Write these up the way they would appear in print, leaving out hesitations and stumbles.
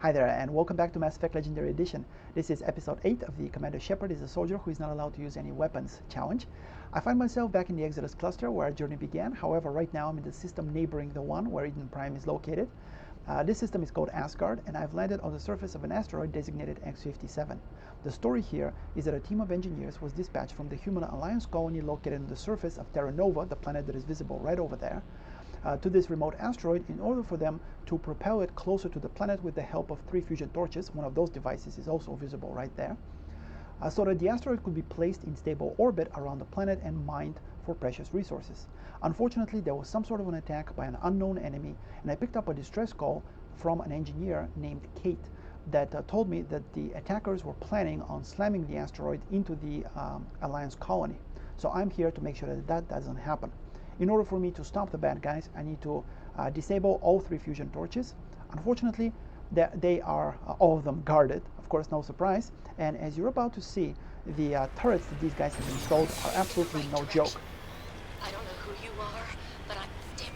Hi there, and welcome back to Mass Effect Legendary Edition. This is episode 8 of the Commander Shepard is a soldier who is not allowed to use any weapons challenge. I find myself back in the Exodus cluster where our journey began. However, right now I'm in the system neighboring the one where Eden Prime is located. This system is called Asgard, and I've landed on the surface of an asteroid designated X-57. The story here is that a team of engineers was dispatched from the Human Alliance colony located on the surface of Terra Nova, the planet that is visible right over there, to this remote asteroid in order for them to propel it closer to the planet with the help of 3 fusion torches. One of those devices is also visible right there, so that the asteroid could be placed in stable orbit around the planet and mined for precious resources. Unfortunately, there was some sort of an attack by an unknown enemy, and I picked up a distress call from an engineer named Kate that told me that the attackers were planning on slamming the asteroid into the Alliance colony. So I'm here to make sure that that doesn't happen. In order for me to stop the bad guys, I need to disable all 3 fusion torches. Unfortunately, they are all of them guarded, of course, no surprise. And as you're about to see, the turrets that these guys have installed are absolutely no joke. I don't know who you are, but I'm damn.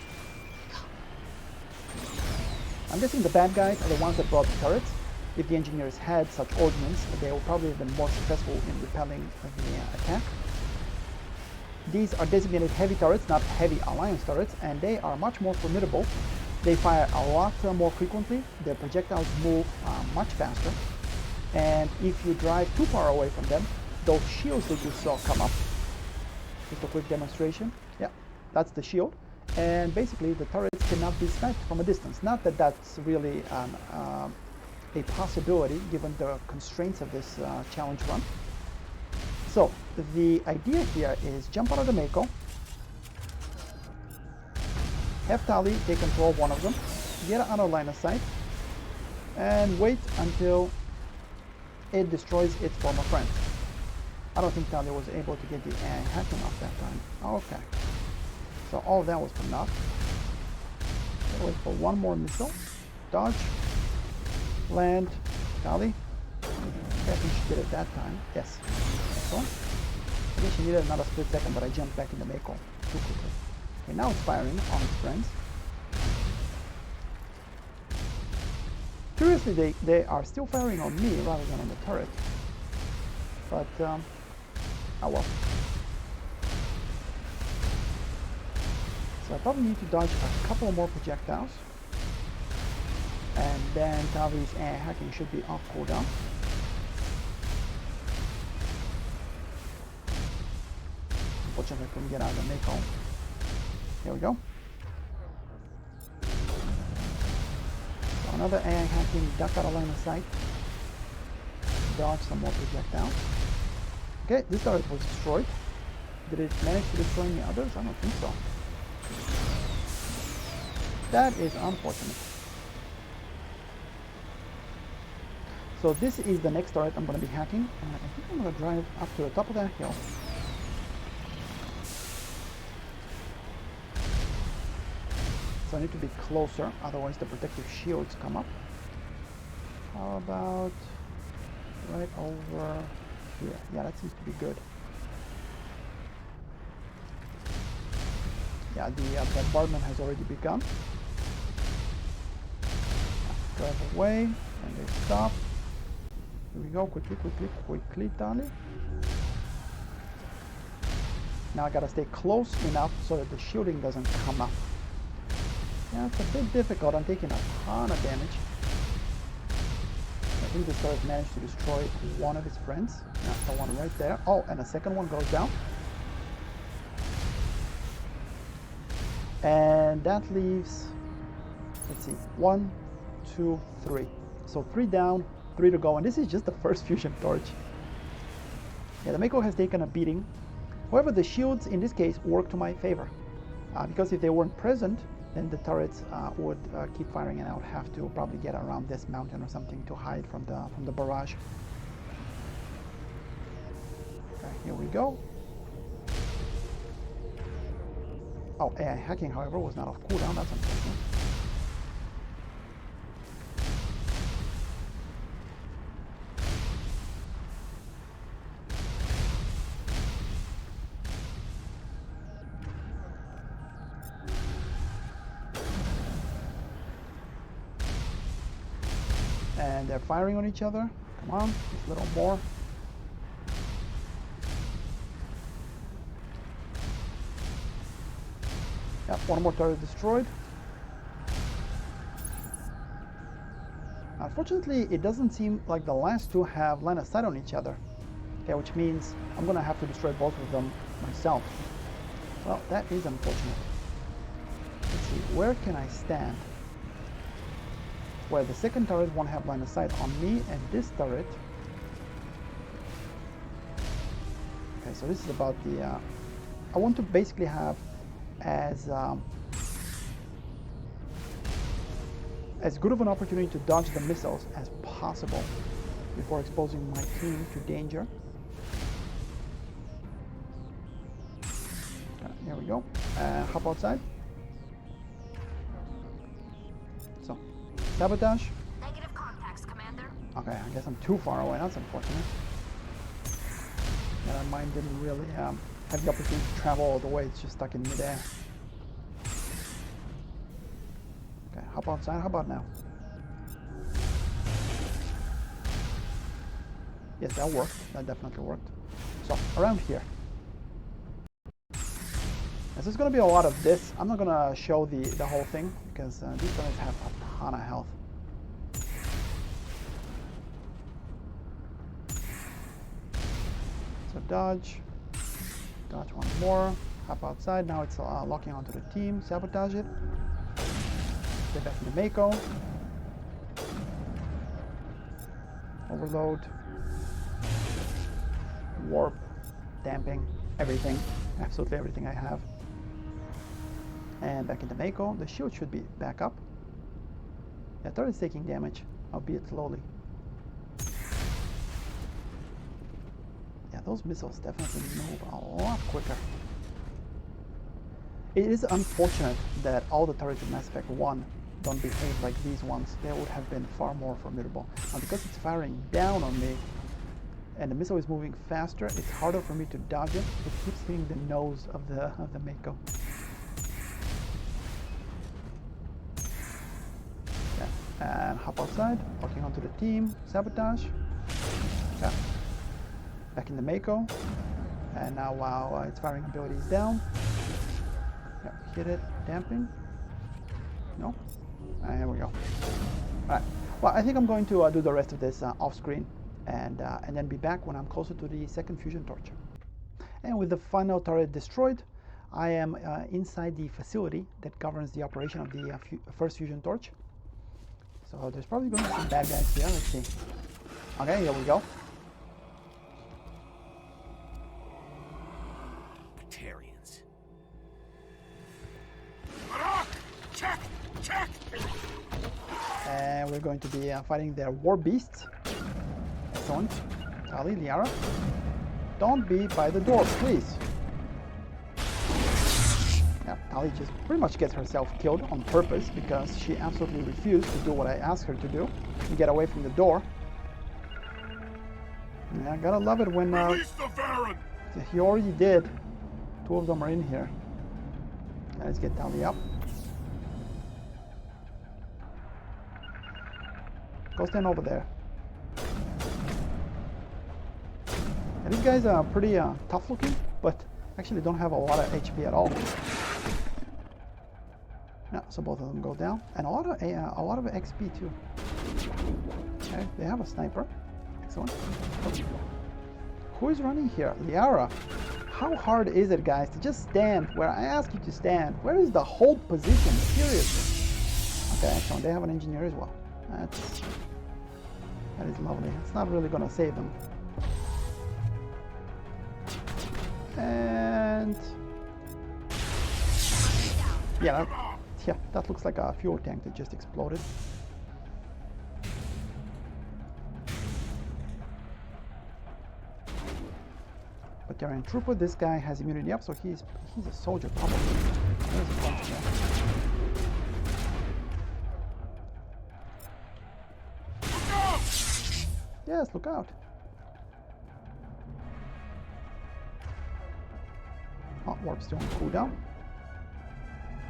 I'm guessing the bad guys are the ones that brought the turrets. If the engineers had such ordnance, they would probably have been more successful in repelling the attack. These are designated heavy turrets, not heavy Alliance turrets, and they are much more formidable. They fire a lot more frequently, their projectiles move much faster, and if you drive too far away from them, those shields that you saw come up. Just a quick demonstration. Yeah, that's the shield, and basically the turrets cannot be sniped from a distance. Not that that's really a possibility given the constraints of this challenge run. So the idea here is jump out of the Mako, have Tali take control of one of them, get out of line of sight, and wait until it destroys its former friend. I don't think Tali was able to get the hacking off that time. Okay, so all of that was for naught. Wait for one more missile, dodge, land, Tali. I think she did it that time. Yes. So, I guess she needed another split second, but I jumped back in the Mako too quickly. Okay, now it's firing on its friends. Curiously, they are still firing on me rather than on the turret. But, oh well. So I probably need to dodge a couple more projectiles. And then Tavi's hacking should be off cooldown. Unfortunately, I couldn't get out of the Mako. Here we go. So another AI hacking, duck out of line of sight. Dodge some more projectiles. Okay, this turret was destroyed. Did it manage to destroy any others? I don't think so. That is unfortunate. So this is the next turret I'm going to be hacking. And I think I'm going to drive up to the top of that hill. So I need to be closer, otherwise the protective shields come up. How about right over here? Yeah, that seems to be good. Yeah, the bombardment has already begun. Drive away, and they stop. Here we go, quickly, Tali. Now I gotta stay close enough so that the shielding doesn't come up. Yeah, it's a bit difficult. I'm taking a ton of damage. I think this turret managed to destroy one of his friends. That's the one right there. Oh, and a second one goes down. And that leaves, let's see, 1, 2, 3. So 3 down, 3 to go. And this is just the first fusion torch. Yeah, the Mako has taken a beating. However, the shields in this case work to my favor. Because if they weren't present, then the turrets would keep firing, and I would have to probably get around this mountain or something to hide from the barrage. Okay, here we go. Oh, AI hacking, however, was not off cooldown. That's unfortunate. And they're firing on each other. Come on, just a little more. Yep, one more turret destroyed. Unfortunately, it doesn't seem like the last two have line of sight on each other. Okay, which means I'm gonna have to destroy both of them myself. Well, that is unfortunate. Let's see, where can I stand? Where the second turret won't have line of sight on me, and this turret. Okay, so this is about the. I want to basically have as good of an opportunity to dodge the missiles as possible before exposing my team to danger. Here we go. Hop outside. So, sabotage. Negative contacts, Commander. Okay, I guess I'm too far away. That's unfortunate. And mine didn't really have the opportunity to travel all the way. It's just stuck in midair. Okay, hop outside. How about now? Yes, that worked. That definitely worked. So, around here. This is going to be a lot of this. I'm not going to show the whole thing because these guys have a ton of health. So dodge. Dodge one more. Hop outside. Now it's locking onto the team. Sabotage it. Get back in the Mako. Overload. Warp. Damping. Everything. Absolutely everything I have. And back into Mako. The shield should be back up. Yeah, turret is taking damage, albeit slowly. Yeah, those missiles definitely move a lot quicker. It is unfortunate that all the turrets in Mass Effect 1 don't behave like these ones. They would have been far more formidable. Now, because it's firing down on me, and the missile is moving faster, it's harder for me to dodge it. It keeps hitting the nose of the Mako. Yeah. And hop outside, walking onto the team, sabotage. Yeah. Back in the Mako. And now while its firing ability is down, yeah, hit it, damping. No. And here we go. Alright. Well, I think I'm going to do the rest of this off screen. And then be back when I'm closer to the second fusion torch. And with the final turret destroyed, I am inside the facility that governs the operation of the first fusion torch. So there's probably going to be some bad guys here. Let's see. Okay, here we go. Batarians. Check! Check! And we're going to be fighting their war beasts. Excellent. Tali, Liara, don't be by the door, please. Yeah, Tali just pretty much gets herself killed on purpose because she absolutely refused to do what I asked her to do and get away from the door. Yeah, gotta love it when Release the Baron! he already did. Two of them are in here. Let's get Tali up. Go stand over there. And these guys are pretty tough looking, but actually don't have a lot of HP at all. Yeah, so both of them go down, and a lot of XP too. Okay, they have a sniper. Excellent. Who is running here? Liara. How hard is it, guys, to just stand where I ask you to stand? Where is the hold position? Seriously. Okay, excellent. They have an engineer as well. That is lovely. It's not really going to save them. And yeah, that looks like a fuel tank that just exploded. Batarian trooper. This guy has immunity up, so he's a soldier probably. There's a bunch there. Yes, look out. Hot warp still on cooldown.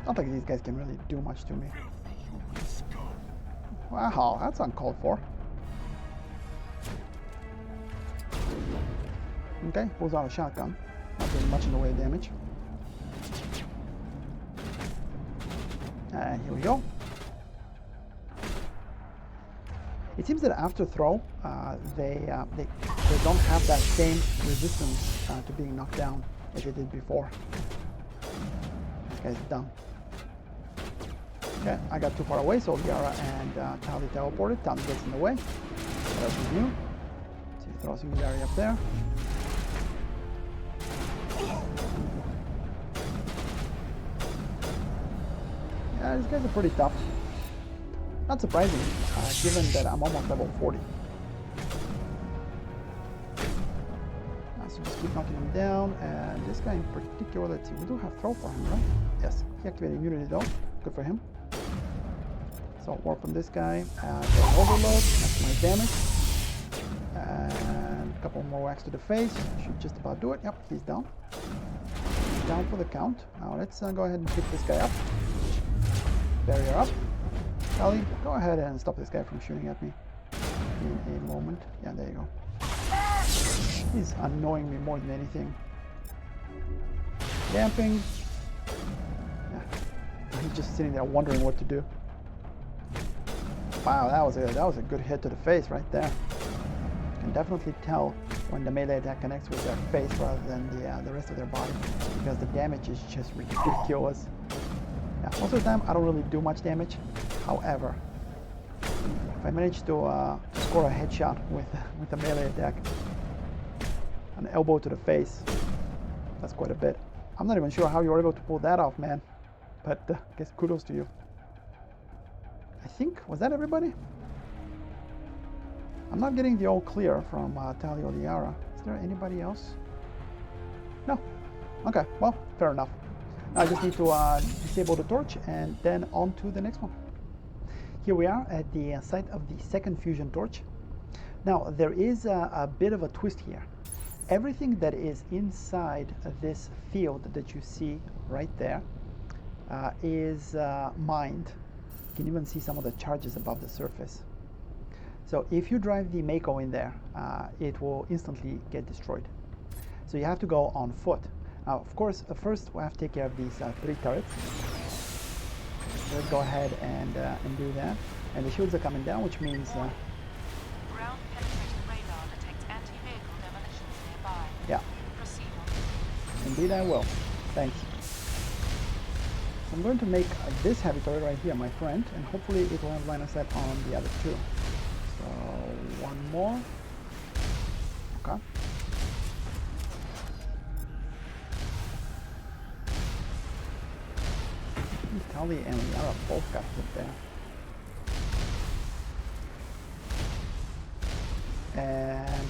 Not like these guys can really do much to me. Wow, that's uncalled for. Okay, pulls out a shotgun. Not doing much in the way of damage. And here we go. It seems that after throw, they don't have that same resistance to being knocked down as they did before. This guy's done. Okay, I got too far away, so Liara and Tali teleported. Tommy gets in the way. What else is new? So he throws Yari up there. Yeah, these guys are pretty tough. Not surprising, given that I'm almost level 40. So just keep knocking him down, and this guy in particular, let's see, we do have throw for him, right? Yes, he activated immunity though, good for him. So warp on this guy, overload, that's my damage. And a couple more whacks to the face, should just about do it. Yep, he's down. He's down for the count. Now let's go ahead and pick this guy up. Barrier up. Ellie, go ahead and stop this guy from shooting at me in a moment. Yeah, there you go. He's annoying me more than anything. Damping. Yeah. He's just sitting there wondering what to do. Wow, that was a good hit to the face right there. You can definitely tell when the melee attack connects with their face rather than the rest of their body, because the damage is just ridiculous. Yeah, most of the time I don't really do much damage. However, if I manage to score a headshot with a melee attack, an elbow to the face, that's quite a bit. I'm not even sure how you were able to pull that off, man. But I guess kudos to you. I think, was that everybody? I'm not getting the all clear from Tali or Liara. Is there anybody else? No. Okay, well, fair enough. I just need to disable the torch and then on to the next one. Here we are at the site of the second fusion torch. Now, there is a bit of a twist here. Everything that is inside this field that you see right there is mined. You can even see some of the charges above the surface. So if you drive the Mako in there, it will instantly get destroyed. So you have to go on foot. Now, of course, first we have to take care of these 3 turrets. Let's go ahead and do that. And the shields are coming down, which means... Ground penetrating radar detects anti-vehicle demolitions nearby. Yeah. Proceed on. Indeed I will. Thanks. So I'm going to make this heavy turret right here, my friend, and hopefully it will have line of sight on the other 2. So, one more. Okay. Tali and Liara both got hit there. And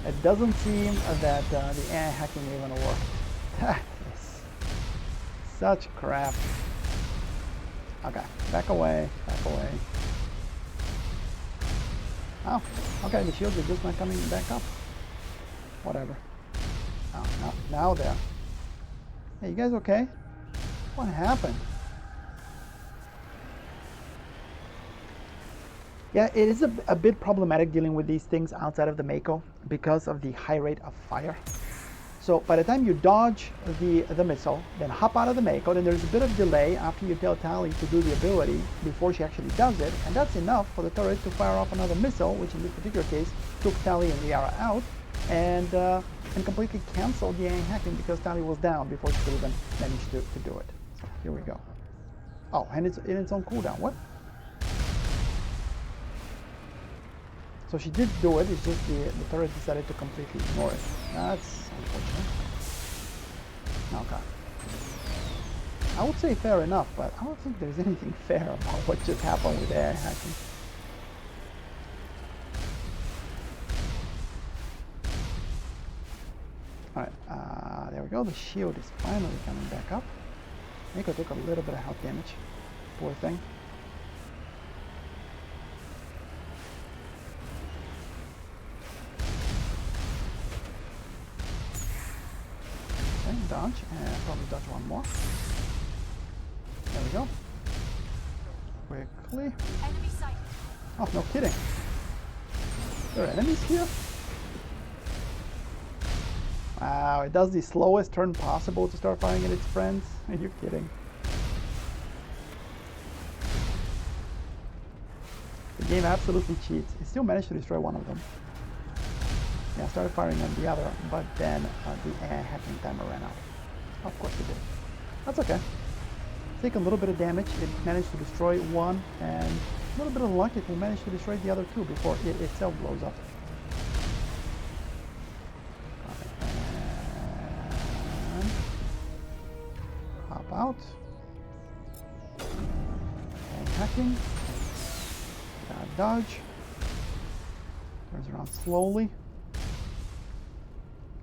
it doesn't seem that the AI hacking is going to work. That is such crap. Okay, back away, back away. Oh, okay, the shields are just not coming back up. Whatever. Oh, now there. Hey, you guys okay? What happened? Yeah, it is a bit problematic dealing with these things outside of the Mako because of the high rate of fire. So by the time you dodge the missile, then hop out of the Mako, then there's a bit of delay after you tell Tali to do the ability before she actually does it, and that's enough for the turret to fire off another missile, which in this particular case took Tali and Liara out, and completely canceled the AI hacking because Tali was down before she could even manage to do it. So here we go. Oh, and it's in its own cooldown. What? So she did do it, it's just the turret decided to completely ignore it. That's unfortunate. Okay. I would say fair enough, but I don't think there's anything fair about what just happened with AI hacking. Alright, there we go. The shield is finally coming back up. Mako took a little bit of health damage. Poor thing. Dodge, and probably dodge one more. There we go. Quickly. Enemy sighted. Oh, no kidding. There are enemies here? Wow, it does the slowest turn possible to start firing at its friends. Are you kidding? The game absolutely cheats. It still managed to destroy one of them. Yeah, I started firing on the other, but then the hacking timer ran out. Of course it did. That's okay. Take a little bit of damage. It managed to destroy one, and a little bit of luck, it will manage to destroy the other two before it itself blows up. And hop out. And hacking. Dodge. Turns around slowly.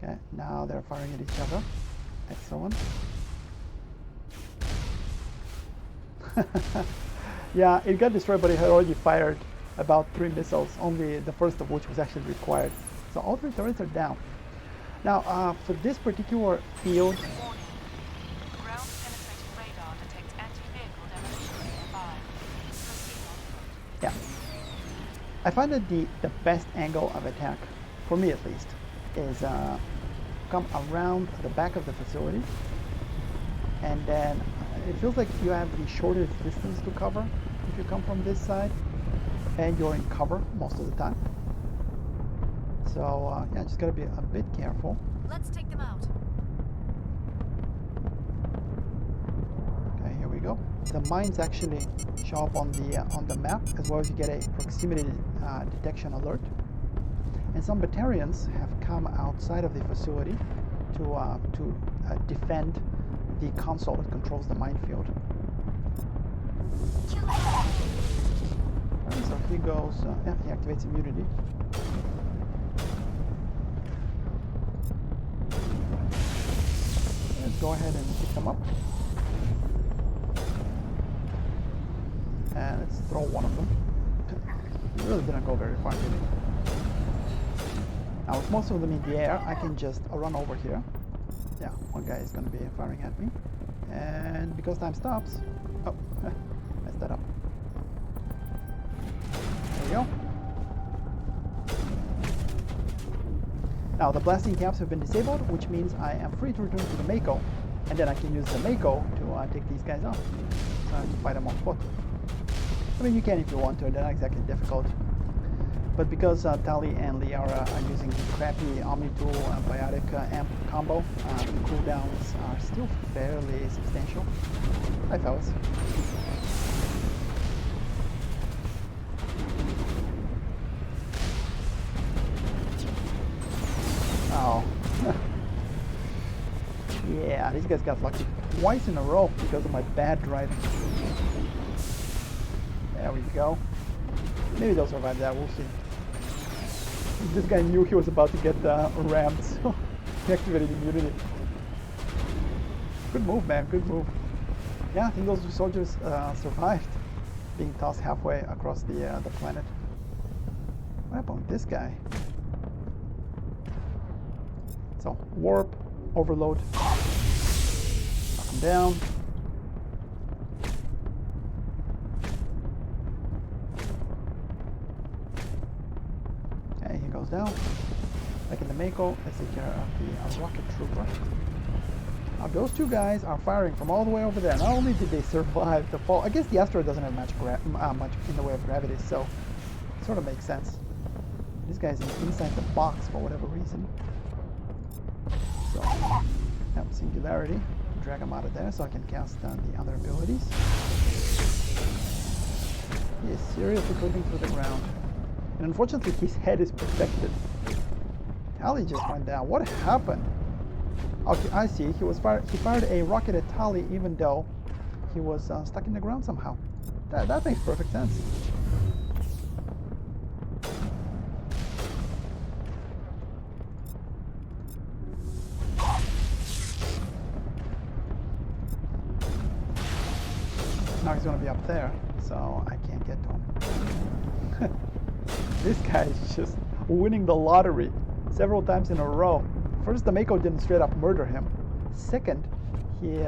Okay, now they're firing at each other. Excellent. Yeah, it got destroyed, but it had already fired about 3 missiles, only the first of which was actually required. So all 3 turrets are down. Now, for this particular field... Warning. Ground-penetrating radar detects anti-vehicle demolition nearby. Proceed on foot. Yeah. I find that the best angle of attack, for me at least, is come around the back of the facility, and then it feels like you have the shortest distance to cover if you come from this side, and you're in cover most of the time. So yeah, just gotta be a bit careful. Let's take them out. Okay, here we go. The mines actually show up on the map, as well as you get a proximity detection alert. And some Batarians have come outside of the facility to defend the console that controls the minefield. Alright, so he goes, yeah, he activates immunity. Let's go ahead and pick them up. And let's throw one of them. It really didn't go very far, did it? Now with most of them in the air, I can just run over here. Yeah, one guy is going to be firing at me. And because time stops... Oh, messed that up. There we go. Now the blasting caps have been disabled, which means I am free to return to the Mako. And then I can use the Mako to take these guys off. So I have to fight them on foot. I mean, you can if you want to, they're not exactly difficult. But because Tali and Liara are using the crappy Omni-Tool Biotic Amp combo, the cooldowns are still fairly substantial. Hi, fellas. Oh. Yeah, these guys got lucky twice in a row because of my bad driving. There we go. Maybe they'll survive that, we'll see. This guy knew he was about to get rammed, so he activated immunity. Good move, man, good move. Yeah, I think those two soldiers survived being tossed halfway across the planet. What happened with this guy? So, warp, overload, knock him down. Okay, he goes down. Back in the Mako, let's take care of the rocket trooper. Now those two guys are firing from all the way over there. Not only did they survive the fall, I guess the asteroid doesn't have much in the way of gravity, so it sort of makes sense. This guy's inside the box for whatever reason. So, yep, singularity. Drag him out of there so I can cast the other abilities. He is seriously clicking through the ground. And unfortunately, his head is protected. Tali just went down. What happened? Okay, I see. He fired a rocket at Tali even though he was stuck in the ground somehow. That makes perfect sense. Now he's going to be up there, so I can't get to him. This guy is just winning the lottery several times in a row. First, the Mako didn't straight up murder him. Second, he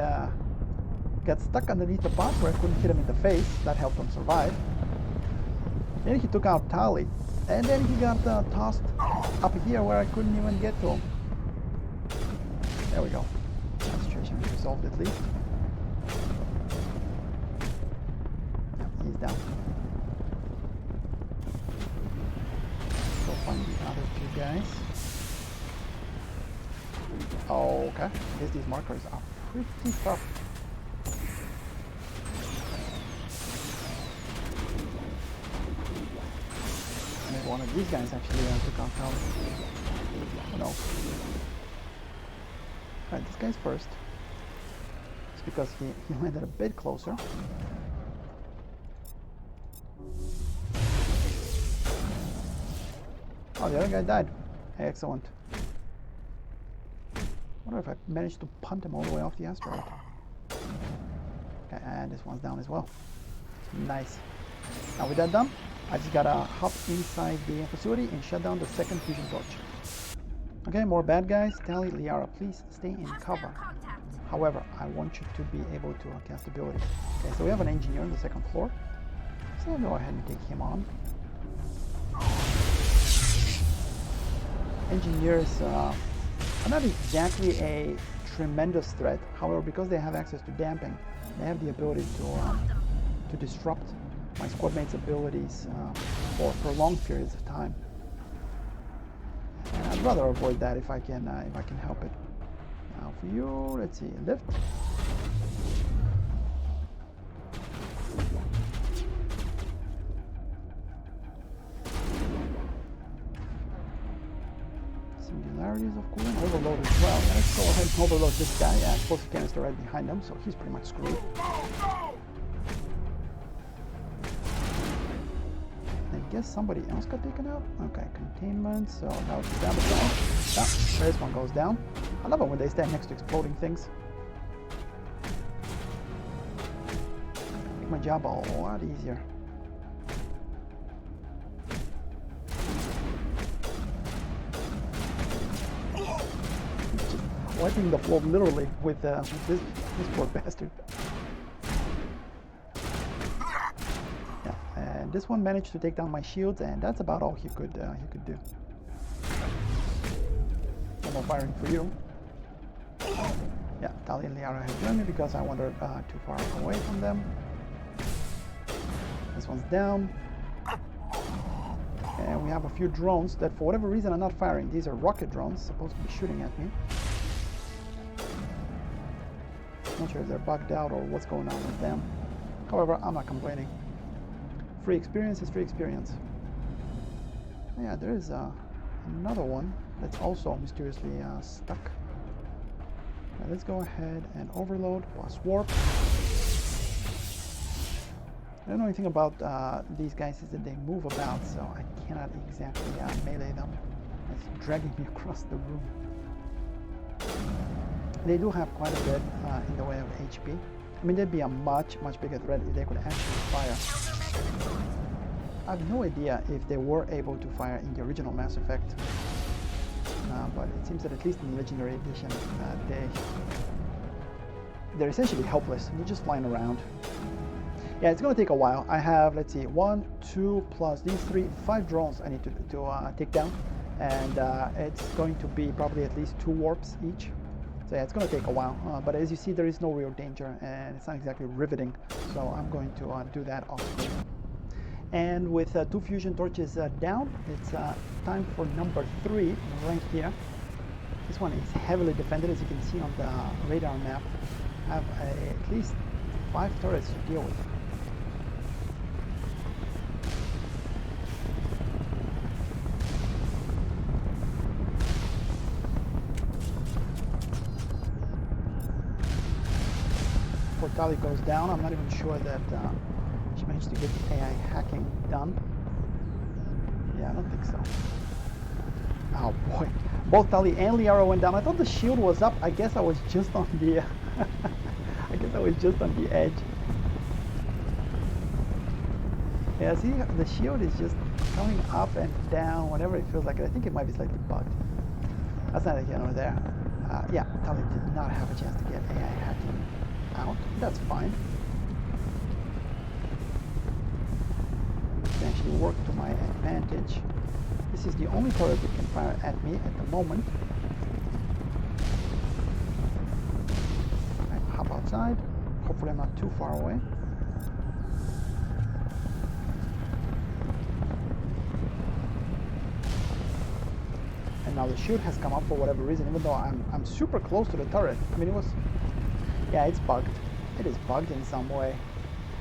got stuck underneath the box where I couldn't hit him in the face. That helped him survive. Then he took out Tali. And then he got tossed up here where I couldn't even get to him. There we go. That situation is resolved at least. Yeah, he's down. Go find the other two guys. Oh, okay. I guess these markers are pretty tough. Maybe one of these guys actually took off now. Who knows? Alright, this guy's first. It's because he landed a bit closer. Oh, the other guy died. Excellent. I wonder if I managed to punt him all the way off the asteroid. Okay, and this one's down as well. Nice. Now with that done, I just gotta hop inside the facility and shut down the second fusion torch. Okay, more bad guys. Tali, Liara, please stay in cover. However, I want you to be able to cast abilities. Okay, so we have an engineer on the second floor. So I'll go ahead and take him on. Engineers are not exactly a tremendous threat. However, because they have access to damping, they have the ability to disrupt my squad mates' abilities for prolonged periods of time. And I'd rather avoid that if I can help it. Now for you, let's see, lift. Singularities of cooling, overload as well. Yeah, let's go ahead and overload this guy. Yeah, explosive canister right behind him, so he's pretty much screwed. I guess somebody else got taken out. Okay, containment, so now it's down the ground. Ah, this one goes down. I love it when they stand next to exploding things. Make my job a lot easier. Just wiping the floor literally with this poor bastard. This one managed to take down my shields, and that's about all he could do. No more firing for you. Yeah, Tali and Liara have joined me because I wandered too far away from them. This one's down. And we have a few drones that for whatever reason are not firing. These are rocket drones supposed to be shooting at me. Not sure if they're bugged out or what's going on with them. However, I'm not complaining. Free experience is free experience. Yeah, there is another one that's also mysteriously stuck. Right, let's go ahead and overload plus warp. I don't know anything about these guys is that they move about, so I cannot exactly melee them. It's dragging me across the room. They do have quite a bit in the way of HP. I mean, they'd be a much bigger threat if they could actually fire. I have no idea if they were able to fire in the original Mass Effect, but it seems that at least in the Legendary Edition, they're essentially helpless. They're just flying around. Yeah, it's going to take a while. I have, let's see, 1, 2 plus these 3, 5 drones I need to take down, and it's going to be probably at least 2 warps each. So yeah, it's going to take a while, but as you see, there is no real danger, and it's not exactly riveting, so I'm going to do that off screen. And with 2 fusion torches down, it's time for number 3 right here. This one is heavily defended, as you can see on the radar map. I have at least 5 turrets to deal with. Before Tali goes down, I'm not even sure that she managed to get the AI hacking done. Yeah, I don't think so. Oh boy, both Tali and Liara went down. I thought the shield was up. I guess I was just on the I guess I was just on the edge. Yeah, see, the shield is just coming up and down whenever it feels like it. I think it might be slightly bugged. That's neither here nor there. Yeah, Tali did not have a chance to get AI hacking out. That's fine. Can actually work to my advantage. This is the only turret that can fire at me at the moment. side. Hopefully I'm not too far away. And now the shield has come up for whatever reason, even though I'm super close to the turret. I mean, it was... Yeah, it's bugged. It is bugged in some way.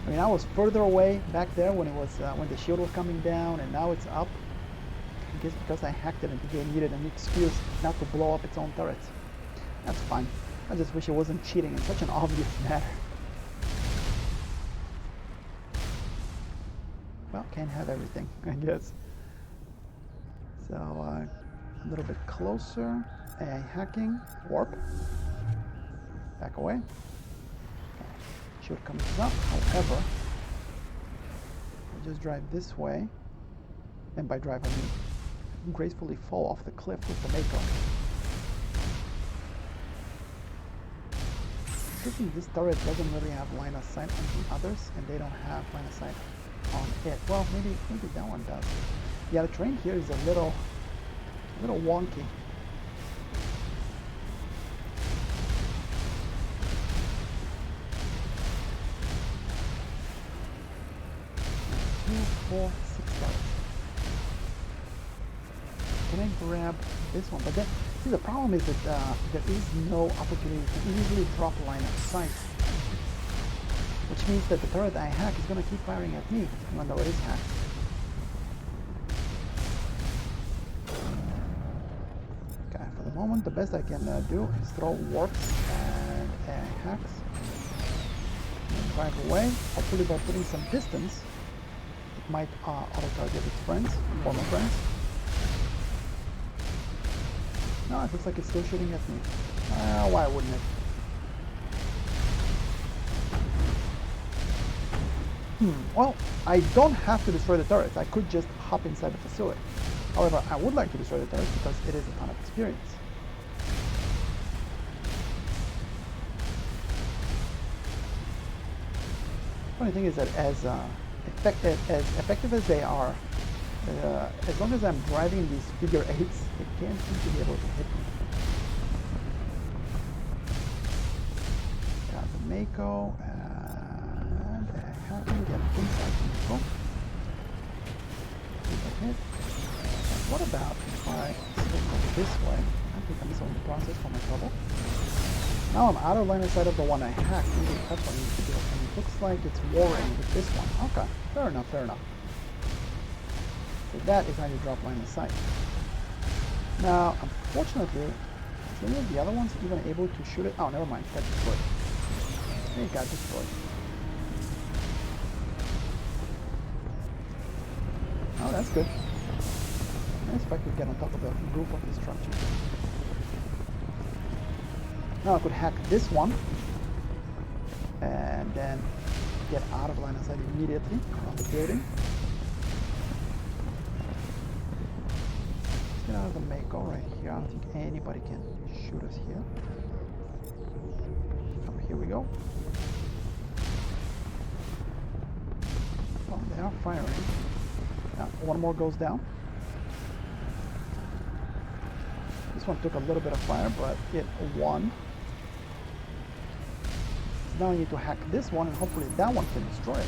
I mean, I was further away back there when it was when the shield was coming down, and now it's up. I guess because I hacked it and the game needed an excuse not to blow up its own turrets. That's fine. I just wish it wasn't cheating in such an obvious manner. Well, can't have everything, I guess. So, a little bit closer. AI hacking. Warp. Back away. Okay. Shield comes up. However, I just drive this way. And by drive, I mean gracefully fall off the cliff with the Mako. This turret doesn't really have line of sight on the others, and they don't have line of sight on it. Well, maybe that one does. Yeah, the terrain here is a little wonky. Two, 4, 6 turrets. Can I grab this one? But then, see, the problem is that there is no opportunity to easily drop line of sight. Which means that the turret I hack is going to keep firing at me, even though it is hacked. Okay, for the moment, the best I can do is throw warps and hacks. And drive away. Hopefully by putting some distance, it might auto-target its friends, former friends. No, it looks like it's still shooting at me. Why wouldn't it? Well, I don't have to destroy the turrets. I could just hop inside the facility. However, I would like to destroy the turrets because it is a ton of experience. Funny thing is that as effective as they are, as long as I'm driving these figure 8s, they can't seem to be able to hit me. Got the Mako, and I can get inside the Mako. Hit. And what about if I still go this way? I think I'm still in the process for my trouble. Now I'm out of line of sight of the one I hacked. Maybe that's what I need to do. And it looks like it's warring with this one. Okay, fair enough, fair enough. So that is how you drop line of sight. Now, unfortunately, is any of the other ones even able to shoot it? Oh, never mind. Got destroyed. It got destroyed. Oh, that's good. Nice if I could get on top of the roof of the structure. Now I could hack this one and then get out of line of sight immediately around the building. Get out of the Mako right here. I don't think anybody can shoot us here. Oh, here we go. Oh, they are firing. Now, one more goes down. This one took a little bit of fire, but it won. So now I need to hack this one, and hopefully that one can destroy it.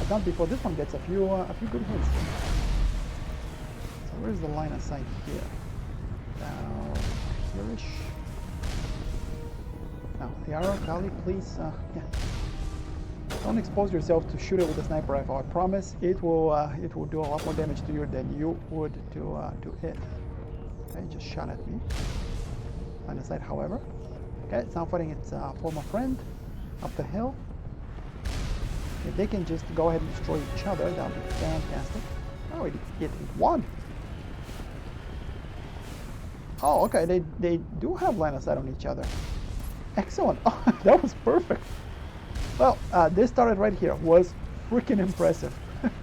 But not before this one gets a few good hits. Where's the line of sight here? Now, here-ish. Now, Yara, Kali, please, yeah. Don't expose yourself to shoot it with a sniper rifle. I promise it will do a lot more damage to you than you would to it. Okay, just shot at me. Line of sight, however. Okay, it's now fighting its former friend up the hill. If they can just go ahead and destroy each other, that would be fantastic. Oh, it won. Oh, okay, they do have line of sight on each other. Excellent. Oh, that was perfect. Well, this turret right here was freaking impressive.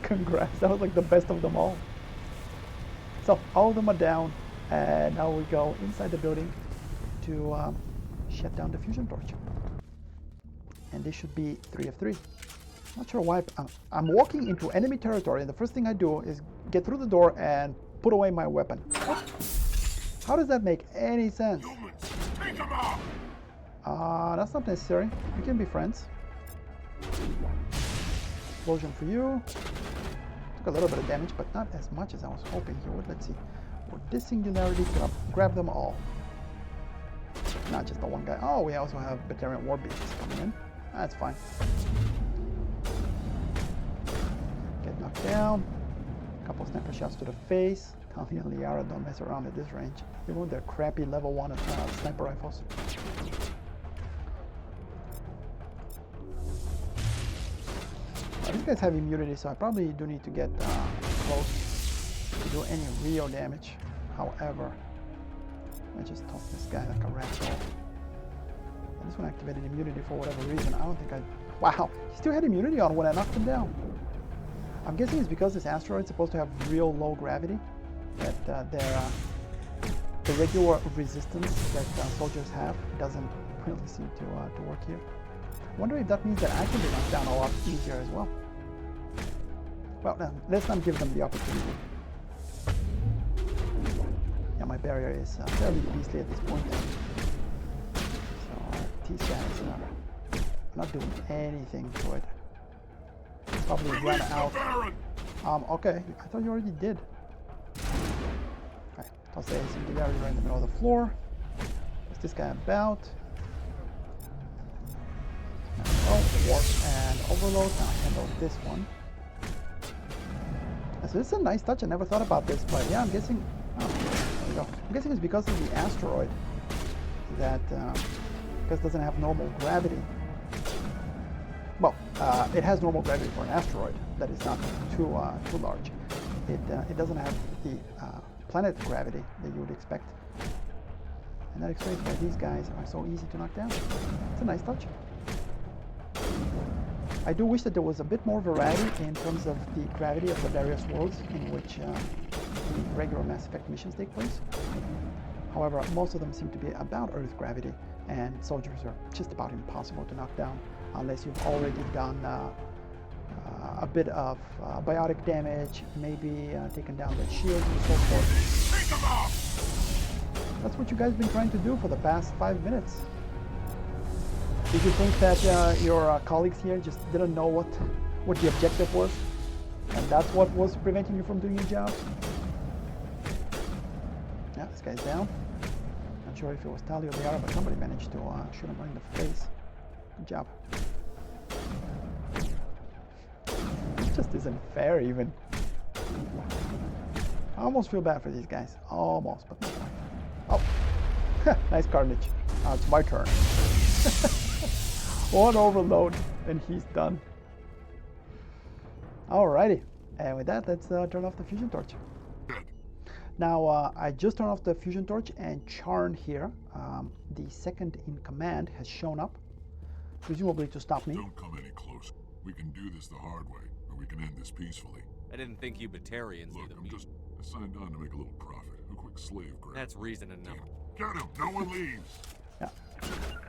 Congrats, that was like the best of them all. So, all of them are down, and now we go inside the building to shut down the fusion torch. And this should be 3 of 3. Not sure why. I'm walking into enemy territory, and the first thing I do is get through the door and put away my weapon. What? How does that make any sense? Humans, take them out! That's not necessary. We can be friends. Explosion for you. Took a little bit of damage, but not as much as I was hoping he would. Let's see. With this singularity, gonna grab them all. Not just the one guy. Oh, we also have Batarian war beasts coming in. That's fine. Get knocked down. A couple sniper shots to the face. Tali and Liara don't mess around at this range. Even with their crappy level 1 sniper rifles. These guys have immunity, so I probably do need to get close to do any real damage. However, I just toss this guy like a ragdoll. And this one activated immunity for whatever reason. I don't think I... Wow! He still had immunity on when I knocked him down. I'm guessing it's because this asteroid's supposed to have real low gravity. That the regular resistance that soldiers have doesn't really seem to work here. I wonder if that means that I can be knocked down a lot easier as well. Well, no, let's not give them the opportunity. Yeah, my barrier is fairly beastly at this point. So these guys are not doing anything to it. Probably run out. Okay, I thought you already did. Okay, toss the singularity right in the middle of the floor. What's this guy about? Warp and overload. Now handle this one. So this is a nice touch. I never thought about this, but yeah, I'm guessing. Oh, there we go. I'm guessing it's because of the asteroid that because it doesn't have normal gravity. Well, it has normal gravity for an asteroid that is not too large. It doesn't have the planet gravity that you would expect, and that explains why these guys are so easy to knock down. It's a nice touch. I do wish that there was a bit more variety in terms of the gravity of the various worlds in which the regular Mass Effect missions take place. However, most of them seem to be about Earth gravity, and soldiers are just about impossible to knock down unless you've already done a bit of biotic damage, maybe taken down their shields and so forth. Take them off! That's what you guys have been trying to do for the past 5 minutes. Did you think that your colleagues here just didn't know what the objective was? And that's what was preventing you from doing your jobs? Yeah, this guy's down. Not sure if it was Tali or Liara, but somebody managed to shoot him right in the face. Good job. It just isn't fair even. I almost feel bad for these guys. Almost, but not quite. Oh, nice carnage. Now it's my turn. One overload and he's done. Alrighty, and with that, let's turn off the fusion torch. Now, I just turned off the fusion torch, and Charn here, the second in command, has shown up, presumably to stop me. Don't come any closer. We can do this the hard way, or we can end this peacefully. I didn't think you Batarians Look, either. I signed on to make a little profit. A quick slave grab. That's reason enough. Get him! No one leaves! Yeah.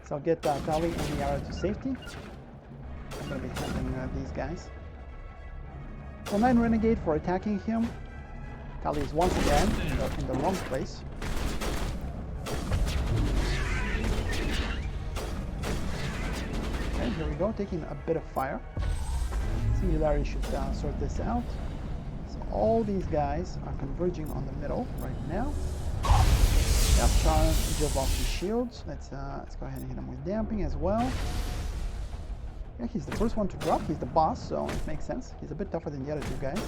So I'll get Tali and Liara to safety. I'm going to be handling these guys. So 9 Renegade for attacking him. Tali is once again in the wrong place. Okay, here we go, taking a bit of fire. Singularity should sort this out. So all these guys are converging on the middle right now. Yep, Charn drove off his shields. Let's go ahead and hit him with damping as well. Yeah, he's the first one to drop. He's the boss, so it makes sense. He's a bit tougher than the other two guys.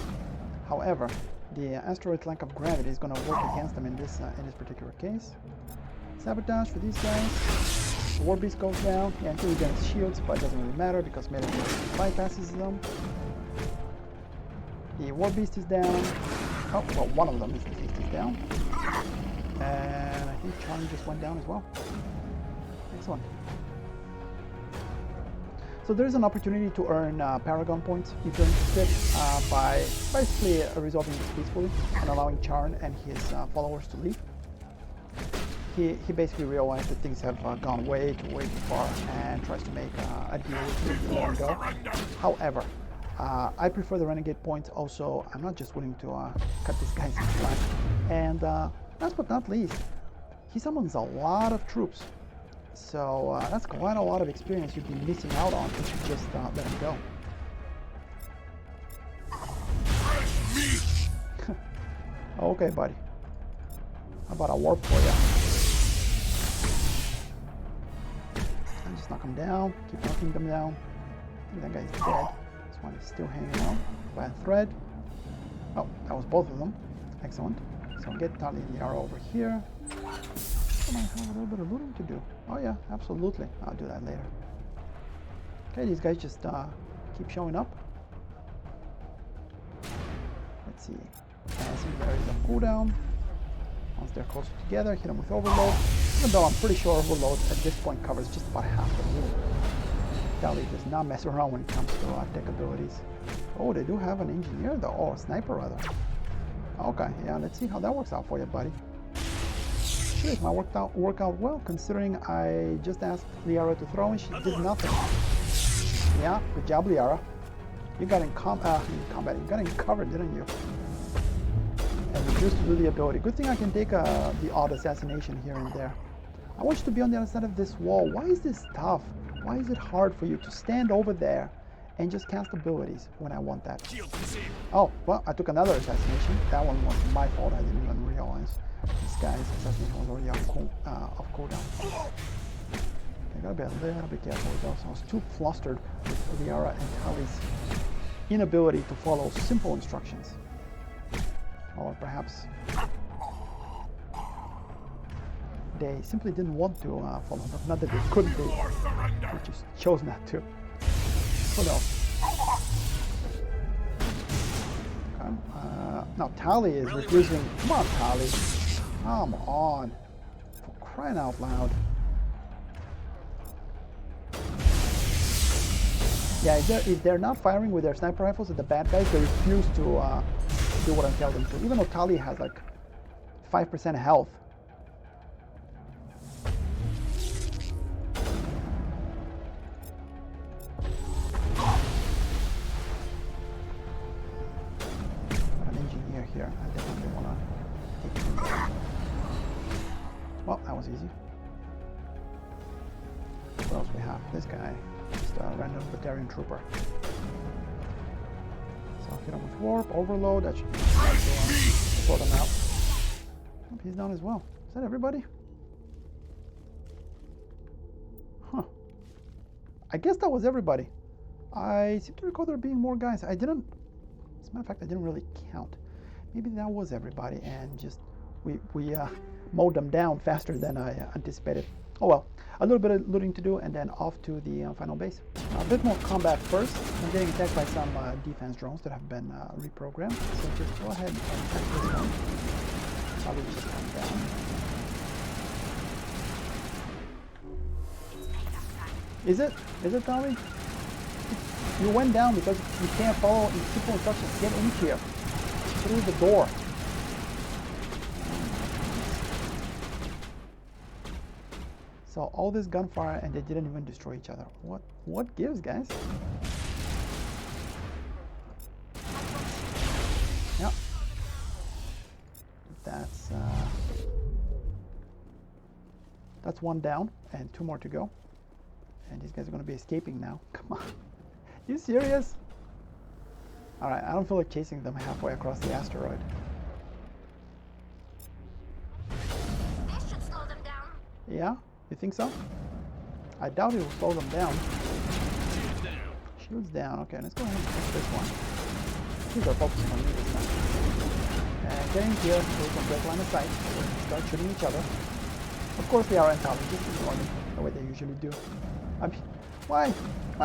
However, the asteroid's lack of gravity is going to work against them in this particular case. Sabotage for these guys. The War Beast goes down. Yeah, until he gets shields, but it doesn't really matter because Melee bypasses them. The War Beast is down. Oh, well, one of them is down. And I think Charn just went down as well. Excellent. So there's an opportunity to earn Paragon points if you're interested by basically resolving this peacefully and allowing Charn and his followers to leave. He basically realized that things have gone way too far and tries to make a deal with you to let him go. However, I prefer the Renegade points. Also, I'm not just willing to cut this guy some slack. And last but not least, he summons a lot of troops. So that's quite a lot of experience you'd be missing out on if you just let him go. Okay, buddy. How about a warp for you? And just knock him down. Keep knocking them down. I think that guy's dead. This one is still hanging on by a thread. Oh, that was both of them. Excellent. So get Tali and Yara over here. I might have a little bit of looting to do. Oh yeah, absolutely. I'll do that later. Okay, these guys just keep showing up. Let's see. I see there is a cooldown. Once they're closer together, hit them with overload. Even though I'm pretty sure overload at this point covers just about half the room. Jahleed does not mess around when it comes to tech abilities. Oh, they do have an engineer though. Oh, a sniper rather. Okay, yeah, let's see how that works out for you, buddy. Sure, it might work out well, considering I just asked Liara to throw and she did nothing. Yeah, good job, Liara. You got in combat, you got in cover, didn't you? And refused to do the ability. Good thing I can take the odd assassination here and there. I want you to be on the other side of this wall. Why is this tough? Why is it hard for you to stand over there and just cast abilities when I want that? Oh, well, I took another assassination. That one was my fault. I didn't even realize. This guy's assassination was already off cooldown. I gotta be a little bit careful with those. I was too flustered with Liara and Tali's inability to follow simple instructions. Or perhaps they simply didn't want to follow them. Not that they couldn't, they just chose not to. Who knows? Okay. Now Tali is refusing. Come on, Tali. Come on. For crying out loud. Yeah, if they're not firing with their sniper rifles at the bad guys, they refuse to do what I tell them to. Even though Tali has like 5% health. An engineer here. I definitely want to take him down. Well, that was easy. What else we have? This guy. Just a random Batarian trooper. So hit him with warp, overload, that should be sort him out. Oh, he's down as well. Is that everybody? Huh. I guess that was everybody. I seem to recall there being more guys. I didn't, as a matter of fact, I didn't really count. Maybe that was everybody and just we mowed them down faster than I anticipated. Oh well, a little bit of looting to do and then off to the final base. A bit more combat first. I'm getting attacked by some defense drones that have been reprogrammed. So just go ahead and attack this one. Probably just come down. Is it? Is it, Tali? You went down because you can't follow simple instructions. Get in here. Through the door. So all this gunfire and they didn't even destroy each other. What gives, guys? Yeah. That's one down and 2 more to go. And these guys are going to be escaping now. Come on. You serious? Alright, I don't feel like chasing them halfway across the asteroid. This should slow them down. Yeah? You think so? I doubt it will slow them down. Shields down. Okay, let's go ahead and fix this one. These are focusing on me this time. And getting here so we can break line of sight. So we can start shooting each other. Of course they are intelligent, just ignore them the way they usually do. I mean, why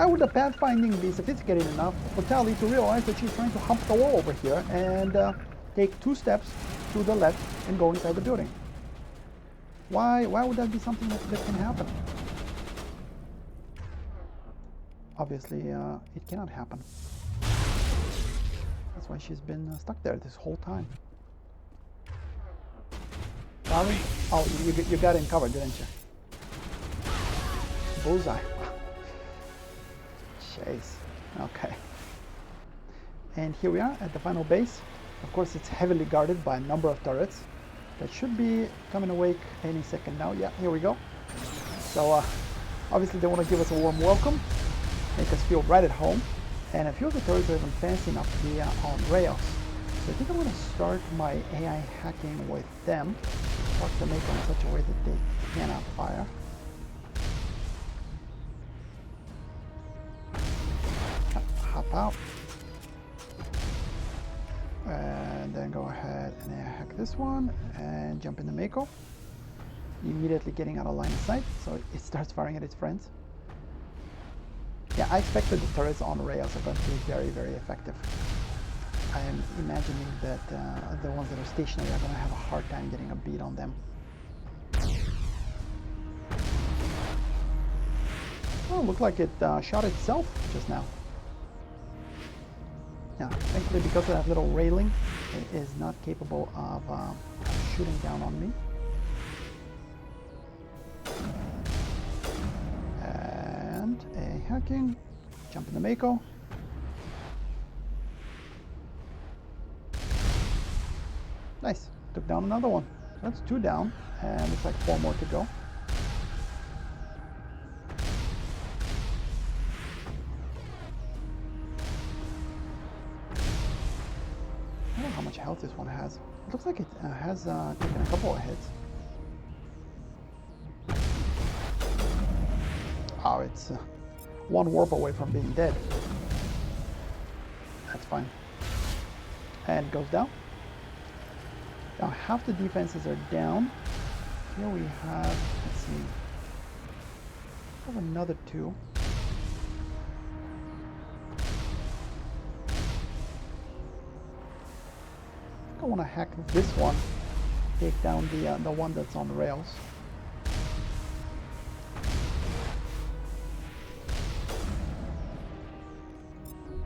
would the pathfinding be sophisticated enough for Tali to realize that she's trying to hump the wall over here and take 2 steps to the left and go inside the building? Why would that be something that can happen? Obviously, it cannot happen. That's why she's been stuck there this whole time. Tali? Oh, you got in cover, didn't you? Bullseye. Chase. Okay. And here we are at the final base. Of course, it's heavily guarded by a number of turrets that should be coming awake any second now. Yeah, here we go. So obviously they want to give us a warm welcome, make us feel right at home, and a few of the turrets are even fancy enough to be on rails. So I think I'm going to start my AI hacking with them, start to make them in such a way that they cannot fire. Hop out. And then go ahead and hack this one and jump in the Mako. Immediately getting out of line of sight, so it starts firing at its friends. Yeah, I expected the turrets on rails are going to be very, very effective. I am imagining that the ones that are stationary are going to have a hard time getting a beat on them. Oh, looked like it shot itself just now. Yeah, thankfully because of that little railing, it is not capable of shooting down on me. And a hacking, jump in the Mako. Nice, took down another one. So that's 2 down, and looks like 4 more to go. I don't know how much health this one has. It looks like it has taken a couple of hits. Oh, it's 1 warp away from being dead. That's fine. And goes down. Now half the defenses are down. Here we have, let's see, we have another 2. I want to hack this one, take down the one that's on the rails.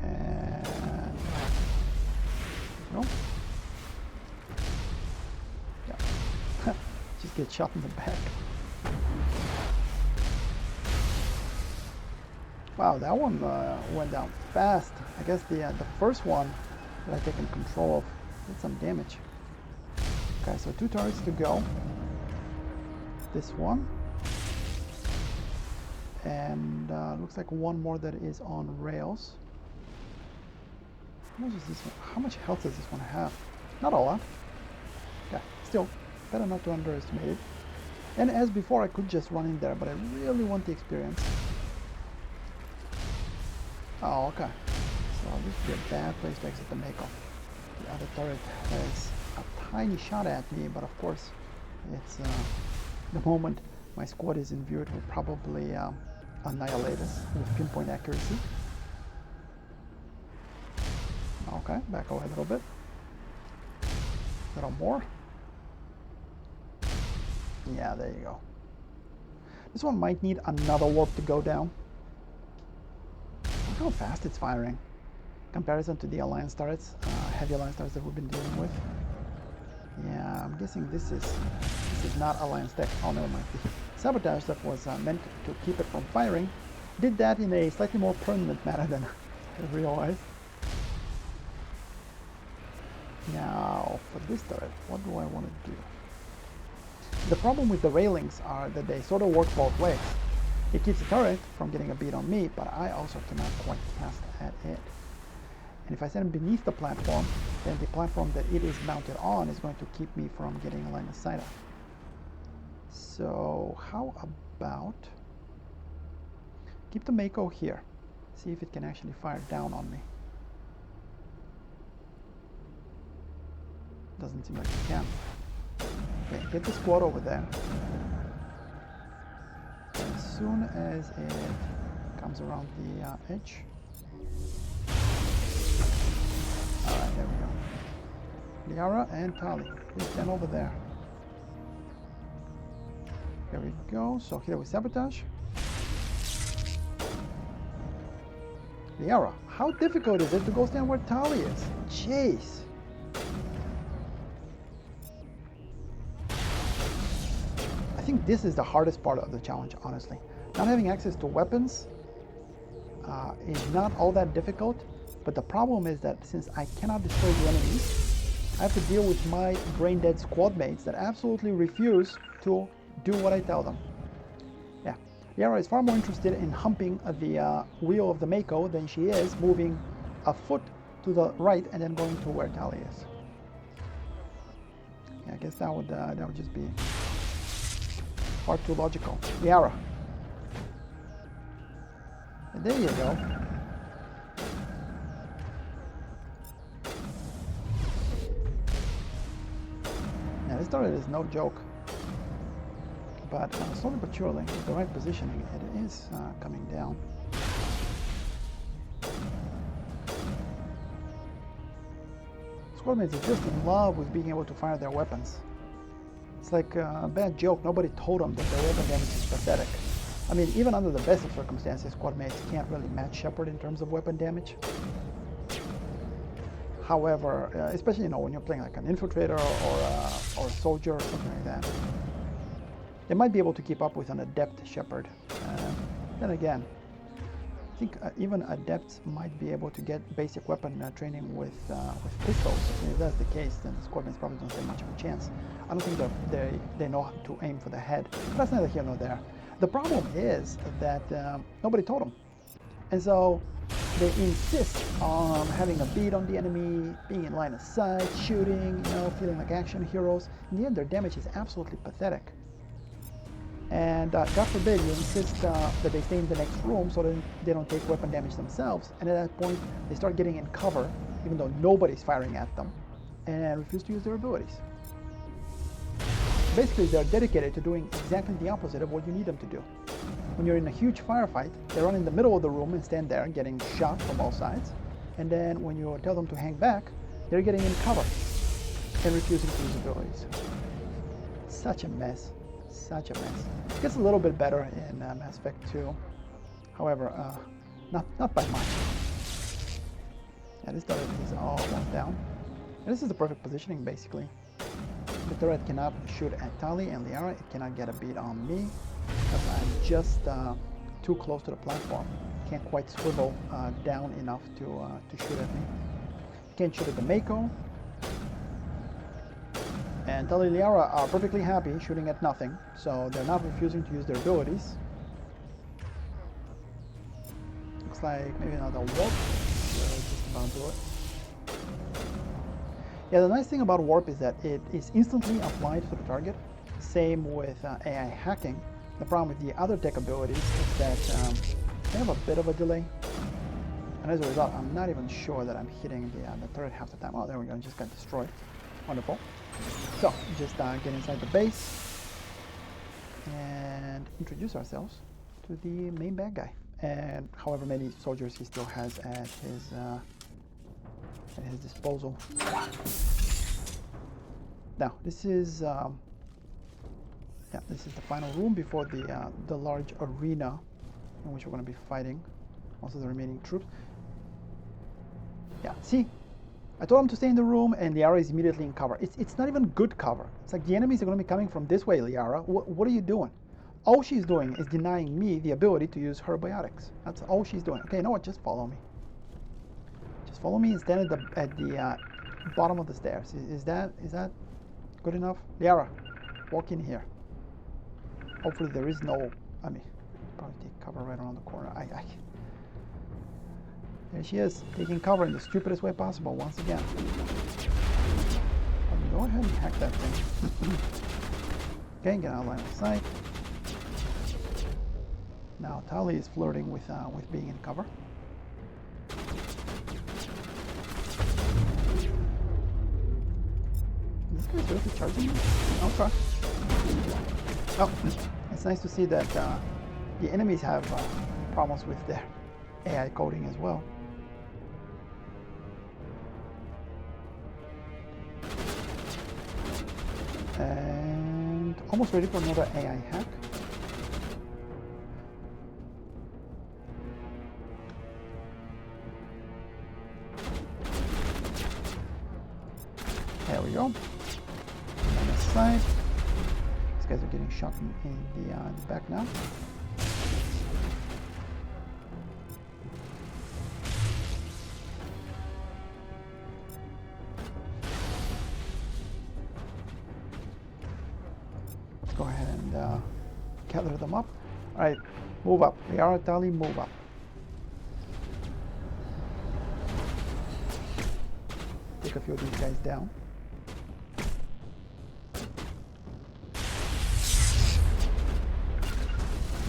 And no, yeah, just get shot in the back. Wow, that one went down fast. I guess the first one that I've taken control of did some damage. Okay, so 2 turrets to go. This one. And looks like 1 more that is on rails. How much is this one? How much health does this one have? Not a lot. Okay, still, better not to underestimate it. And as before, I could just run in there, but I really want the experience. Oh, okay. So this would be a bad place to exit the Mako. The other turret has a tiny shot at me, but of course, it's the moment my squad is in view, it will probably annihilate us with pinpoint accuracy. Okay, back away a little bit. A little more. Yeah, there you go. This one might need another warp to go down. Look how fast it's firing. Comparison to the Alliance turrets, heavy Alliance turrets that we've been dealing with. Yeah, I'm guessing this is not Alliance tech. Oh, never mind. The sabotage that was meant to keep it from firing did that in a slightly more permanent manner than I realized. Now, for this turret, what do I want to do? The problem with the railings are that they sort of work both ways. It keeps the turret from getting a beat on me, but I also cannot quite cast at it. And if I send it beneath the platform, then the platform that it is mounted on is going to keep me from getting a line of sight of. So how about keep the Mako here, see if it can actually fire down on me. Doesn't seem like it can. Okay, get the squad over there. As soon as it comes around the edge. Alright, there we go. Liara and Tali, please stand over there. Here we go. So here we sabotage. Liara, how difficult is it to go stand where Tali is? Jeez. I think this is the hardest part of the challenge, honestly. Not having access to weapons is not all that difficult, but the problem is that since I cannot destroy the enemies, I have to deal with my brain-dead squad mates that absolutely refuse to do what I tell them. Yeah, Liara is far more interested in humping the wheel of the Mako than she is moving a foot to the right and then going to where Tali is. Yeah, I guess that would just be far too logical. Liara. And there you go. Yeah, this turret is no joke. But slowly but surely, with the right positioning, it is coming down. Squadmates are just in love with being able to fire their weapons. It's like a bad joke. Nobody told them that their weapon damage is pathetic. I mean, even under the best of circumstances, squadmates can't really match Shepard in terms of weapon damage. However, especially when you're playing like an infiltrator or a soldier or something like that, they might be able to keep up with an adept Shepard. Then again, I think even adepts might be able to get basic weapon training with pistols. And if that's the case, then the squadmates probably don't stand much of a chance. I don't think they know how to aim for the head. But that's neither here nor there. The problem is that nobody told them. And so they insist on having a bead on the enemy, being in line of sight, shooting, feeling like action heroes. In the end, their damage is absolutely pathetic. And God forbid you insist that they stay in the next room so that they don't take weapon damage themselves. And at that point, they start getting in cover, even though nobody's firing at them, and refuse to use their abilities. Basically, they're dedicated to doing exactly the opposite of what you need them to do. When you're in a huge firefight, they run in the middle of the room and stand there getting shot from all sides. And then when you tell them to hang back, they're getting in cover and refusing to use abilities. Such a mess. Such a mess. It gets a little bit better in Mass Effect 2. However, not by much. Yeah, this turret is all one down. And this is the perfect positioning, basically. The turret cannot shoot at Tali and Liara. It cannot get a beat on me because I'm just too close to the platform. Can't quite swivel down enough to shoot at me. Can't shoot at the Mako. And Tali and Liara are perfectly happy shooting at nothing, so they're not refusing to use their abilities. Looks like maybe another warp. Just about do it. Yeah, the nice thing about warp is that it is instantly applied to the target. Same with AI hacking. The problem with the other tech abilities is that they have a bit of a delay. And as a result, I'm not even sure that I'm hitting the turret half the time. Oh, there we go, it just got destroyed. Wonderful. So, just get inside the base and introduce ourselves to the main bad guy. And however many soldiers he still has at his disposal. Now, this is this is the final room before the large arena in which we're going to be fighting most of the remaining troops. Yeah, see, I told him to stay in the room, and Liara is immediately in cover. It's not even good cover. It's like the enemies are going to be coming from this way, Liara. What are you doing? All she's doing is denying me the ability to use her biotics. That's all she's doing. Okay, you know what? Just follow me. Just follow me and stand at the bottom of the stairs. Is that good enough? Liara, walk in here. Hopefully there is no... I mean, probably take cover right around the corner. There she is, taking cover in the stupidest way possible once again. Go ahead and hack that thing. Okay, get out of line of sight. Now Tali is flirting with being in cover. Is this guy seriously charging me? Okay. Oh, it's nice to see that the enemies have problems with their AI coding as well. And almost ready for another AI hack. There we go. On the side. These guys are getting shot in the back now. Go ahead and gather them up. All right, Move up. Liara, Tali, move up. Take a few of these guys down.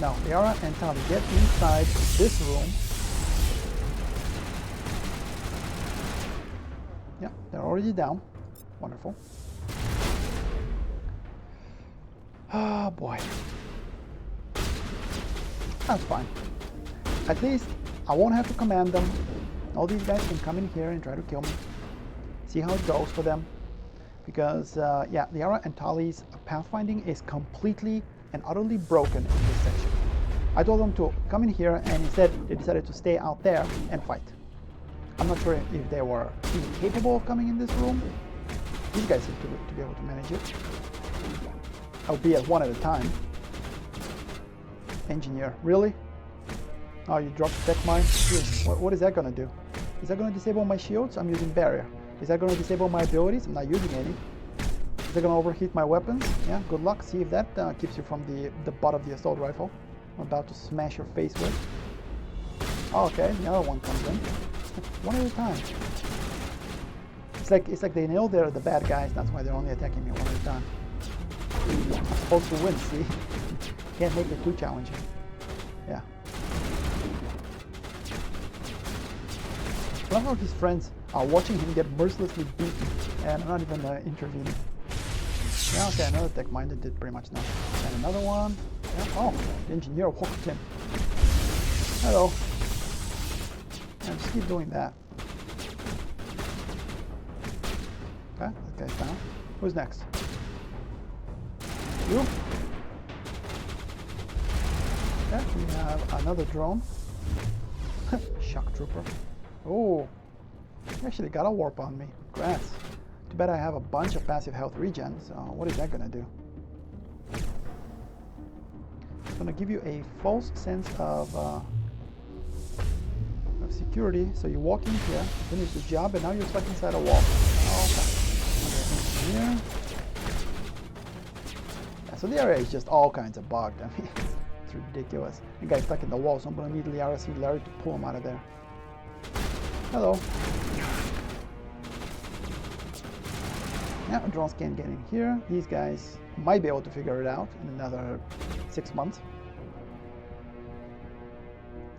Now, Liara and Tali, get inside this room. Yeah, they're already down. Wonderful. Oh boy. That's fine. At least I won't have to command them. All these guys can come in here and try to kill me. See how it goes for them. Because, yeah, Liara and Tali's pathfinding is completely and utterly broken in this section. I told them to come in here, and instead they decided to stay out there and fight. I'm not sure if they were even capable of coming in this room. These guys seem to be able to manage it. Albeit one at a time. Engineer, really? Oh, you dropped the tech mine? What is that going to do? Is that going to disable my shields? I'm using barrier. Is that going to disable my abilities? I'm not using any. Is that going to overheat my weapons? Yeah, good luck. See if that keeps you from the butt of the assault rifle I'm about to smash your face with. Oh, okay, the other one comes in. One at a time. It's like they know they're the bad guys. That's why they're only attacking me one at a time. I'm supposed to win, see? Can't make it too challenging. Yeah. I love how his friends are watching him get mercilessly beaten and not even intervening. Yeah, okay, another tech mine that did pretty much nothing. And another one. Yeah. Oh, the engineer walked in. Hello. And just keep doing that. Okay, that guy's down. Who's next? You? Okay, we have another drone. Shock trooper. Oh, he actually got a warp on me. Congrats. Too bad I have a bunch of passive health regen, so what is that gonna do? It's gonna give you a false sense of security. So you walk in here, finish the job, and now you're stuck inside a wall. Okay. Here. Yeah, so the area is just all kinds of bugged. I mean, it's ridiculous. The guy's stuck in the wall, so I'm gonna need Liara to pull him out of there. Hello. Yeah, drones can't get in here. These guys might be able to figure it out in another 6 months.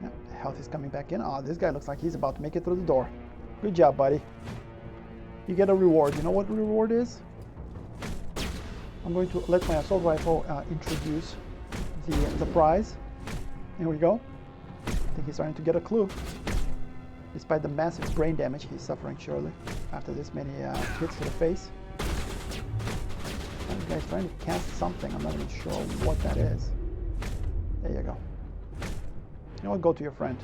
Yeah, health is coming back in. Oh, this guy looks like he's about to make it through the door. Good job, buddy. You get a reward. You know what the reward is? I'm going to let my assault rifle introduce the prize. Here we go. I think he's starting to get a clue. Despite the massive brain damage he's suffering, surely, after this many hits to the face. This guy's trying to cast something. I'm not even sure what that is. There you go. You know what? Go to your friend.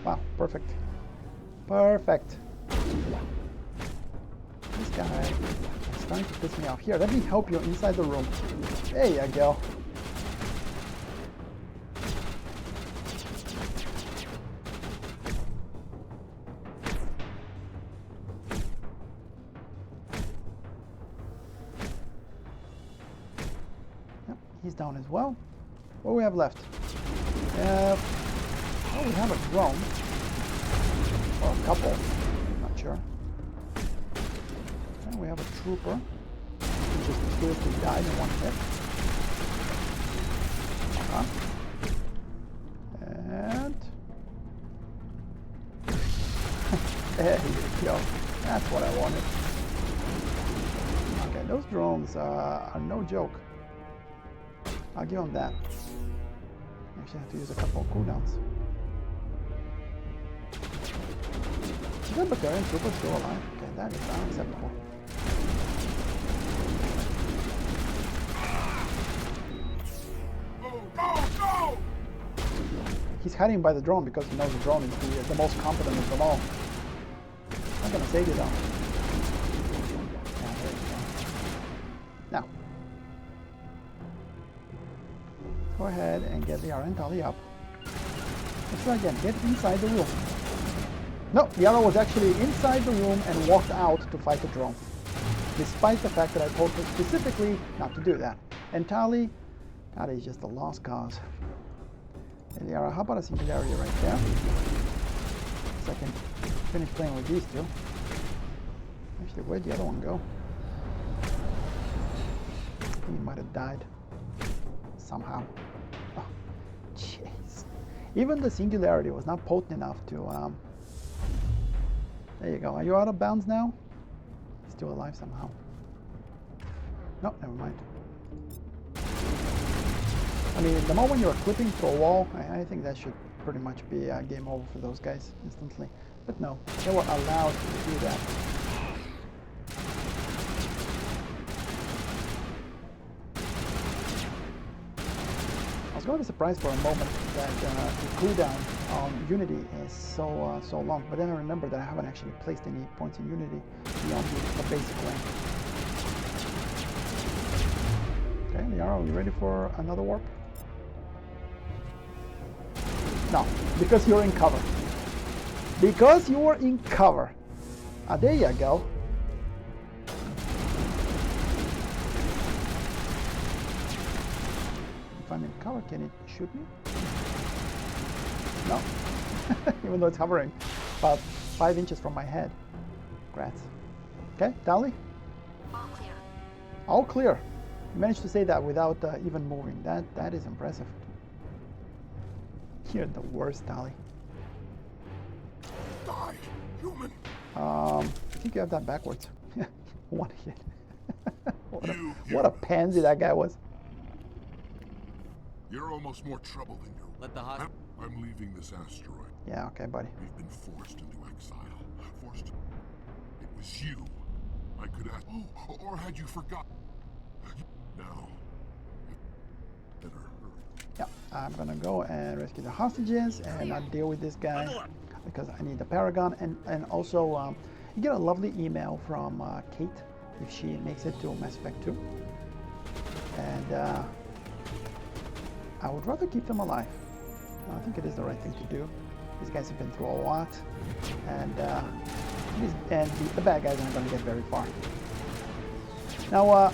Wow, perfect. Perfect. This guy is starting to piss me off. Here, let me help you inside the room. There you go. He's down as well. What do we have left? Oh, we have a drone. Or a couple. Not sure. And we have a trooper. He just mysteriously died in one hit. And... there you go. That's what I wanted. Okay, those drones are no joke. I'll give him that. Actually, I have to use a couple of cooldowns. Is that Batarian trooper still alive? Okay, that is unacceptable. Go! He's hiding by the drone because he knows the drone is the most competent of them all. I'm not gonna save you though. Yeah, there you go. Now, go ahead and get the Tali up. Let's try again. Get inside the room. No, the other was actually inside the room and walked out to fight the drone. Despite the fact that I told her specifically not to do that. And Tali, That is just a lost cause. Liara, how about a singularity right there? So I can finish playing with these two. Actually, where'd the other one go? He might have died somehow. Oh, jeez. Even the singularity was not potent enough to. There you go. Are you out of bounds now? He's still alive somehow. No, never mind. I mean, the moment you're clipping through a wall, I think that should pretty much be game over for those guys instantly. But no, they were allowed to do that. I was going to be surprised for a moment that the cooldown on Unity is so long, but then I remember that I haven't actually placed any points in Unity beyond the basic rank. Okay, Liara, are we ready for another warp? No, because you're in cover. Because you were in cover. Ah, there you go. If I'm in cover, can it shoot me? No. Even though it's hovering about 5 inches from my head. Grats. Okay, Tali? All clear. All clear. You managed to say that without even moving. That is impressive. You're the worst, Tali. Die, human. I think you have that backwards. One hit. What a pansy that guy was. You're almost more trouble than you. Let the hot. I'm leaving this asteroid. Yeah, okay, buddy. We've been forced into exile. Forced. It was you. I could ask. Oh, or had you forgotten? Now. Better hurry. Yeah, I'm gonna go and rescue the hostages and not deal with this guy because I need the Paragon. And also, you get a lovely email from Kate if she makes it to Mass Effect 2. And I would rather keep them alive. I think it is the right thing to do. These guys have been through a lot, and the bad guys aren't going to get very far. Now,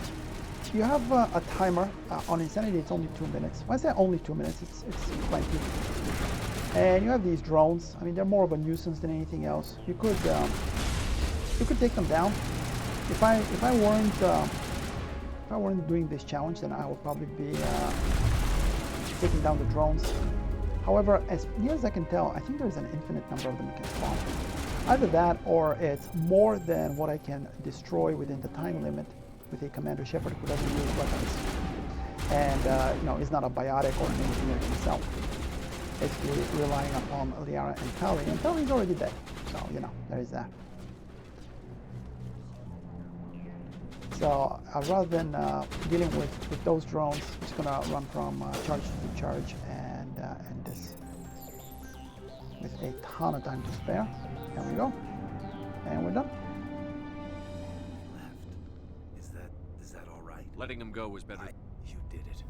you have a timer on Insanity. It's only 2 minutes. Why is that only 2 minutes? It's plenty. And you have these drones. I mean, they're more of a nuisance than anything else. You could take them down. If I weren't doing this challenge, then I would probably be taking down the drones. However, as near as I can tell, I think there's an infinite number of them you can spawn. Either that, or it's more than what I can destroy within the time limit with a Commander Shepard who doesn't use weapons, and you know, is not a biotic or an engineer himself. Basically relying upon Liara and Tali, and Tali's already dead. So you know, there is that. So rather than dealing with those drones, I'm just gonna run from charge to charge and end this with a ton of time to spare. There we go, and we're done. Is that all right? Letting him go was better. You did it.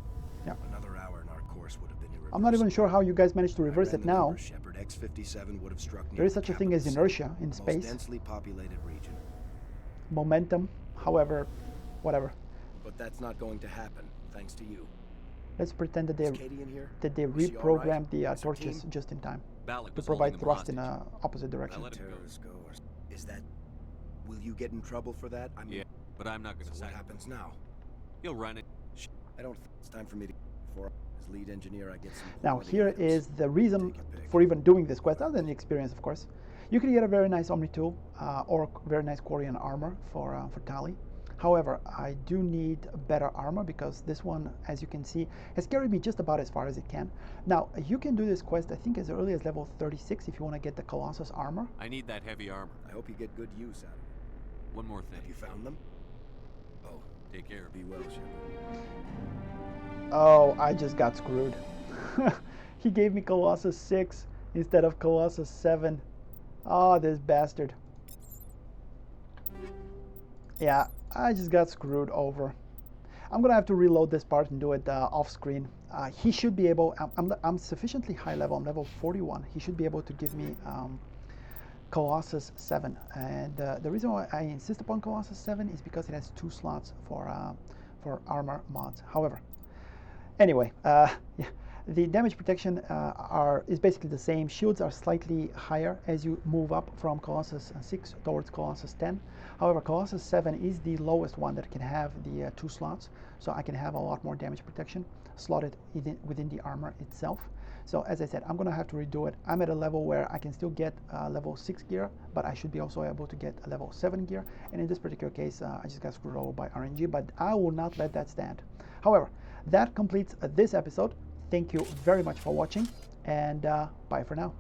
Yeah. Another hour in our course would have been irreversible. I'm not even sure how you guys managed to reverse it now. Shepard X-57 would have struck near There is the such a thing as capital inertia city, in the space. most densely populated region. Momentum, however, whatever. But that's not going to happen, thanks to you. Let's pretend that Is Katie in here? they Is she all reprogrammed right? the Is her torches team? just in time Balak to was provide holding them thrust in hostage. a opposite direction. Let him go. Terrorists go. Is that? Will you get in trouble for that? I mean, Yeah, but I'm not going to so say. what happens now? He'll run it. I don't. It's time for me to. Before as lead engineer, I get some. Now quality here items. is the reason Take your pick. for even doing this quest, other than the experience, of course. You could get a very nice Omni tool or very nice Quarian armor for Tali. However, I do need better armor because this one, as you can see, has carried me just about as far as it can. Now, you can do this quest, I think, as early as level 36 if you want to get the Colossus armor. I need that heavy armor. I hope you get good use out of it. One more thing. Have you found them? Oh, Take care. be well, Shepard. Oh, I just got screwed. He gave me Colossus 6 instead of Colossus 7. Oh, this bastard. Yeah, I just got screwed over. I'm gonna have to reload this part and do it off screen. He should be able, I'm sufficiently high level, I'm level 41. He should be able to give me Colossus 7. And the reason why I insist upon Colossus 7 is because it has 2 slots for armor mods. However, Anyway, yeah, the damage protection is basically the same. Shields are slightly higher as you move up from Colossus 6 towards Colossus 10. However, Colossus 7 is the lowest one that can have the 2 slots, so I can have a lot more damage protection slotted within the armor itself. So as I said, I'm going to have to redo it. I'm at a level where I can still get level 6 gear, but I should be also able to get a level 7 gear. And in this particular case, I just got screwed over by RNG, but I will not let that stand. However, that completes this episode. Thank you very much for watching, and bye for now.